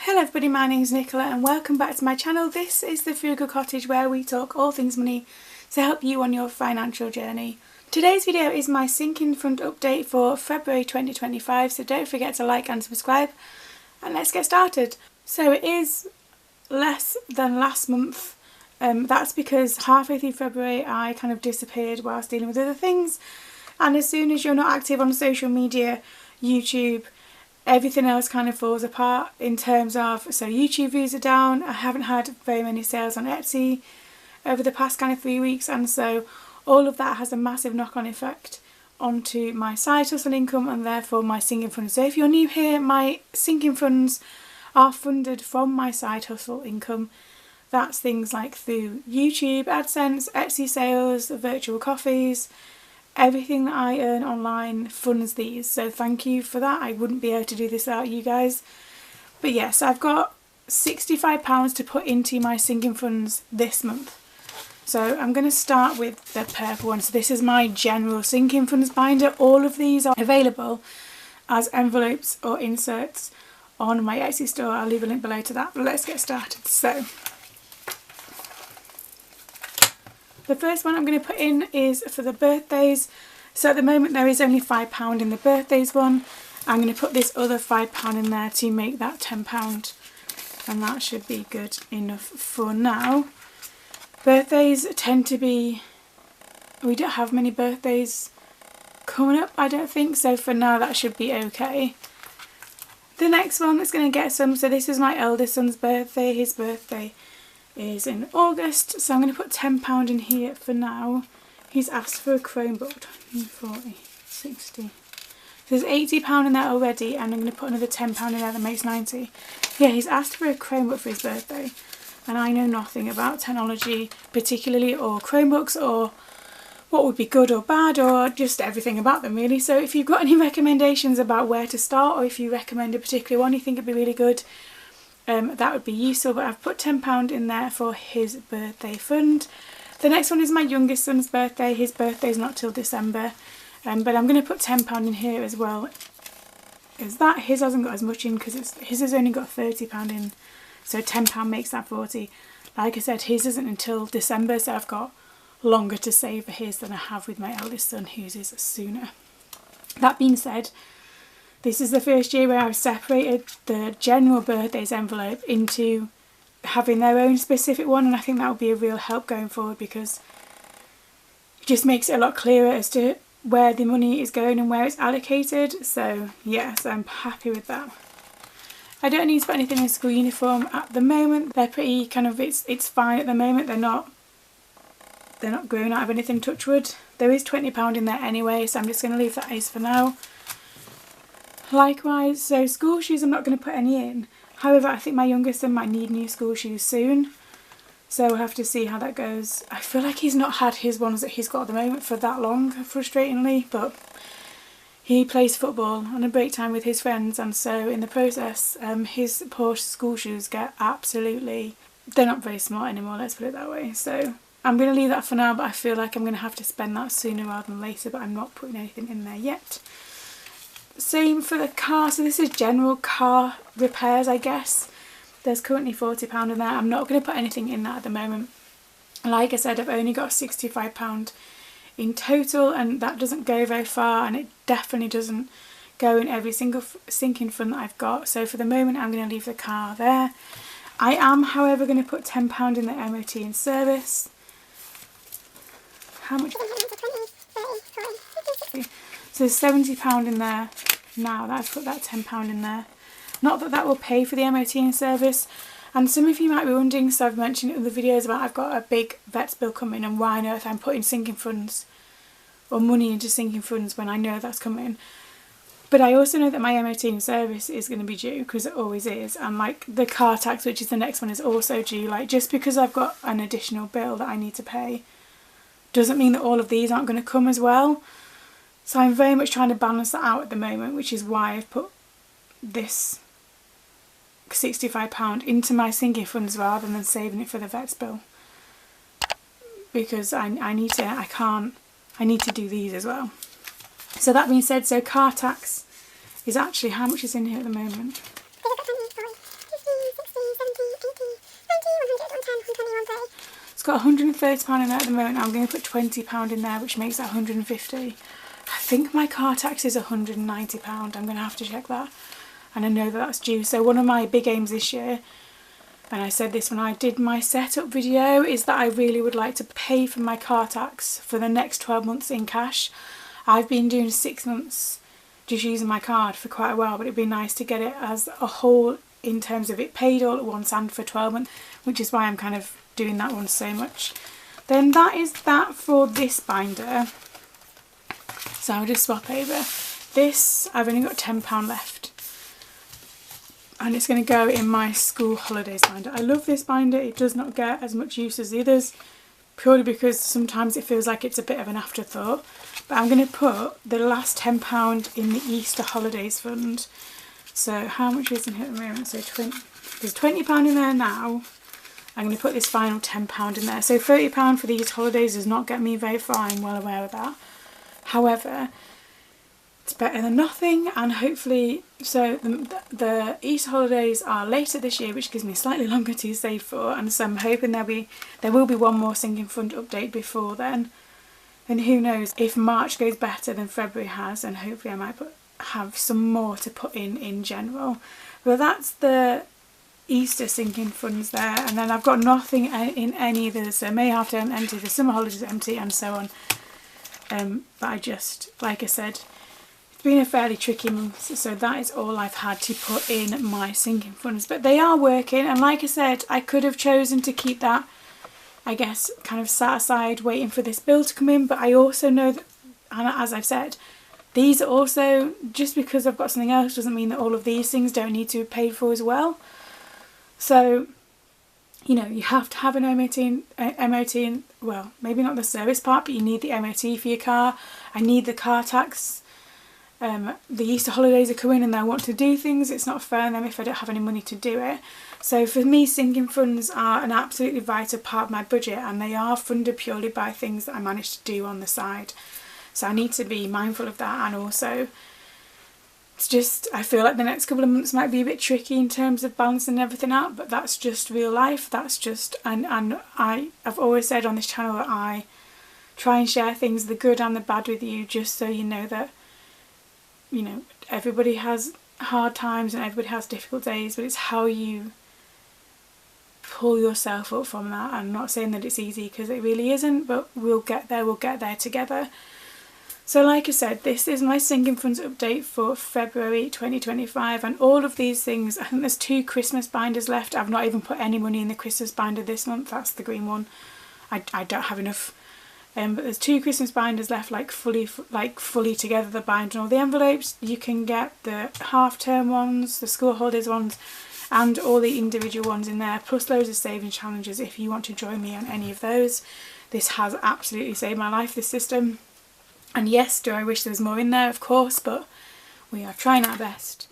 Hello everybody, my name is Nicola and welcome back to my channel. This is the Frugal Cottage where we talk all things money to help you on your financial journey. Today's video is my sinking fund update for February 2025, so don't forget to like and subscribe and let's get started. So it is less than last month. That's because halfway through February I kind of disappeared whilst dealing with other things, and as soon as you're not active on social media, YouTube, everything else kind of falls apart in terms of, so YouTube views are down. I haven't had very many sales on Etsy over the past kind of 3 weeks, and so all of that has a massive knock-on effect onto my side hustle income and therefore my sinking funds. So if you're new here, my sinking funds are funded from my side hustle income. That's things like through YouTube, AdSense, Etsy sales, virtual coffees. Everything that I earn online funds these, so thank you for that. I wouldn't be able to do this without you guys. But yes, I've got £65 to put into my sinking funds this month. So I'm going to start with the purple one. So this is my general sinking funds binder. All of these are available as envelopes or inserts on my Etsy store. I'll leave a link below to that, but let's get started. So the first one I'm going to put in is for the birthdays. So at the moment there is only £5 in the birthdays one. I'm going to put this other £5 in there to make that £10, and that should be good enough for now. Birthdays tend to be, we don't have many birthdays coming up, I don't think, so for now that should be okay. The next one that's going to get some, so this is my eldest son's birthday. His birthday is in August, so I'm going to put £10 in here for now. He's asked for a Chromebook. 40, 60. There's £80 in there already, and I'm going to put another £10 in there, that makes 90. Yeah, he's asked for a Chromebook for his birthday, and I know nothing about technology particularly, or Chromebooks, or what would be good or bad, or just everything about them really. So if you've got any recommendations about where to start, or if you recommend a particular one you think would be really good, that would be useful. But I've put £10 in there for his birthday fund. The next one is my youngest son's birthday. His birthday is not till December, but I'm going to put £10 in here as well. Is that his hasn't got as much in because his has only got £30 in, so £10 makes that 40. Like I said, his isn't until December, so I've got longer to save for his than I have with my eldest son, whose is sooner. That being said, this is the first year where I've separated the general birthdays envelope into having their own specific one, and I think that will be a real help going forward because it just makes it a lot clearer as to where the money is going and where it's allocated. So yes, I'm happy with that. I don't need to put anything in school uniform at the moment. They're pretty kind of, it's fine at the moment. They're not grown out of anything, touch wood. There is £20 in there anyway, so I'm just going to leave that as for now. Likewise, so school shoes I'm not going to put any in. However, I think my youngest son might need new school shoes soon, so we'll have to see how that goes. I feel like he's not had his ones that he's got at the moment for that long, frustratingly, but he plays football on a break time with his friends, and so in the process his poor school shoes get absolutely, they're not very smart anymore, let's put it that way. So I'm going to leave that for now, but I feel like I'm going to have to spend that sooner rather than later, but I'm not putting anything in there yet. Same for the car, so this is general car repairs, I guess. There's currently £40 in there. I'm not going to put anything in that at the moment. Like I said, I've only got £65 in total, and that doesn't go very far, and it definitely doesn't go in every single sinking fund that I've got. So for the moment I'm going to leave the car there. I am, however, going to put £10 in the MOT and service. How much? So there's £70 in there now that I've put that £10 in there. Not that that will pay for the MOT and service. And some of you might be wondering, so I've mentioned in the videos about I've got a big vet's bill coming, and why on earth I'm putting sinking funds or money into sinking funds when I know that's coming. But I also know that my MOT and service is going to be due, because it always is, and like the car tax, which is the next one, is also due. Like, just because I've got an additional bill that I need to pay doesn't mean that all of these aren't going to come as well. So I'm very much trying to balance that out at the moment, which is why I've put this £65 into my sinking funds rather than saving it for the vet's bill, because I need to do these as well. So that being said, so car tax is actually, how much is in here at the moment? got £130 in there at the moment. I'm going to put £20 in there, which makes that £150. I think my car tax is £190. I'm going to have to check that, and I know that that's due. So one of my big aims this year, and I said this when I did my setup video, is that I really would like to pay for my car tax for the next 12 months in cash. I've been doing 6 months just using my card for quite a while, but it'd be nice to get it as a whole in terms of it paid all at once and for 12 months, which is why I'm kind of doing that one so much. Then that is that for this binder. So I'll just swap over. This, I've only got £10 left, and it's going to go in my school holidays binder. I love this binder. It does not get as much use as the others, purely because sometimes it feels like it's a bit of an afterthought. But I'm going to put the last £10 in the Easter holidays fund. So how much is in here at the moment? So there's £20 in there now. I'm going to put this final £10 in there. So £30 for these holidays does not get me very far, I'm well aware of that. However, it's better than nothing, and hopefully, so the Easter holidays are later this year, which gives me slightly longer to save for, and so I'm hoping there will be one more sinking fund update before then. And who knows, if March goes better than February has, and hopefully I might have some more to put in general. But that's the Easter sinking funds there, and then I've got nothing in any of the, so May half term empty, the summer holidays empty, and so on. But I just, like I said, it's been a fairly tricky month, so that is all I've had to put in my sinking funds. But they are working, and like I said, I could have chosen to keep that, I guess, kind of sat aside waiting for this bill to come in, but I also know that, and as I've said, these are also, just because I've got something else doesn't mean that all of these things don't need to be paid for as well. So, you know, you have to have an MOT, and, well, maybe not the service part, but you need the MOT for your car. I need the car tax. The Easter holidays are coming and I want to do things. It's not fair on them if I don't have any money to do it. So for me, sinking funds are an absolutely vital part of my budget, and they are funded purely by things that I manage to do on the side. So I need to be mindful of that, and also it's just, I feel like the next couple of months might be a bit tricky in terms of balancing everything out, but that's just real life. That's just, and I've always said on this channel that I try and share things, the good and the bad, with you, just so you know that, you know, everybody has hard times and everybody has difficult days, but it's how you pull yourself up from that. I'm not saying that it's easy, because it really isn't, but we'll get there together. So like I said, this is my sinking funds update for February 2025, and all of these things, I think there's 2 Christmas binders left. I've not even put any money in the Christmas binder this month. That's the green one. I don't have enough. But there's 2 Christmas binders left, like fully together, the binder and all the envelopes. You can get the half-term ones, the school holidays ones, and all the individual ones in there, plus loads of saving challenges if you want to join me on any of those. This has absolutely saved my life, this system. And yes, do I wish there was more in there? Of course, but we are trying our best,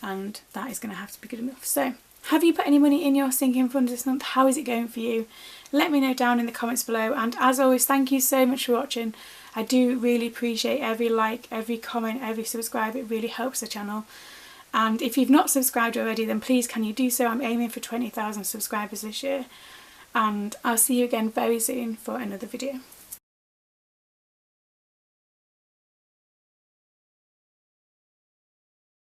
and that is going to have to be good enough. So, have you put any money in your sinking fund this month? How is it going for you? Let me know down in the comments below, and as always, thank you so much for watching. I do really appreciate every like, every comment, every subscribe. It really helps the channel. And if you've not subscribed already, then please can you do so. I'm aiming for 20,000 subscribers this year, and I'll see you again very soon for another video.